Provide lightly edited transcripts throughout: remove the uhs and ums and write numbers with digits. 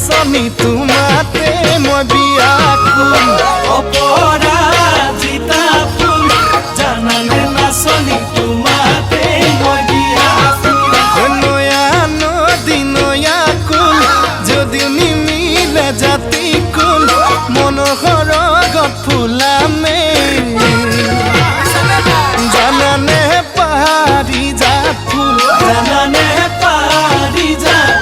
নাচনি তোমাতে মই বিয়া কোন অপৰাজিতা ফুল জানানে নাচনি তোমাতে মই বিয়া কোন নয়া নদী নয়া কুল যদিও নিমিলে জাতি কুল মনোহৰ গত ফুলামে জানানে পাৰিজাত ফুল জানানে পাৰিজাত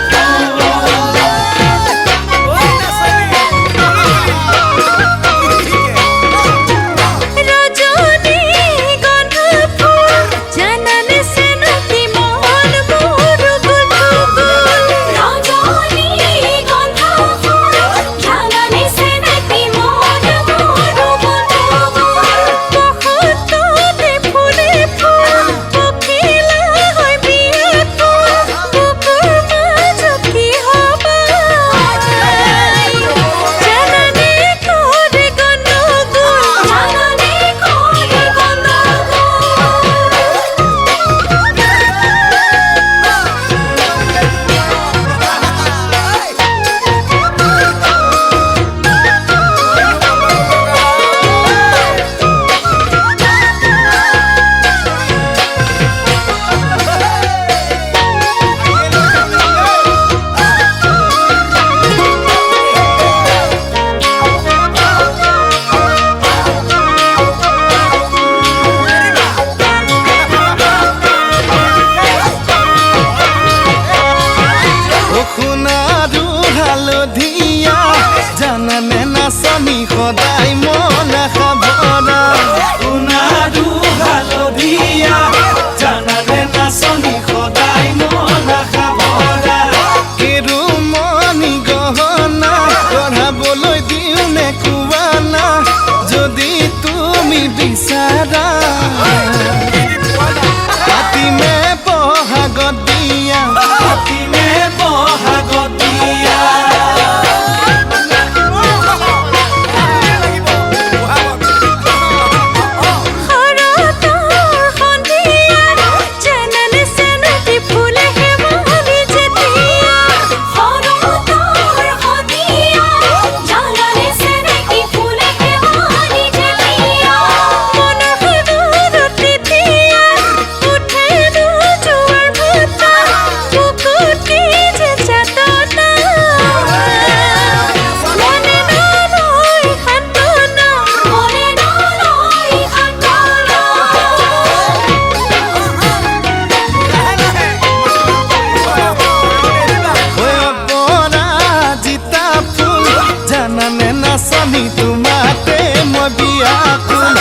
জানানে নাচনি সদায় মন খাবৰা সোণাৰু হালধীয়া জানানে নাচনি সদায় মন খাবৰা কেৰুমণি গহনা গঢ়াবলৈ দিওঁ নে কোৱানা যদি তুমি বিচাৰা পাতিমে বহাগত দিয়া পাতিমে বহাগত দিয়া নাচনি তোমাতে মই বিয়া কোন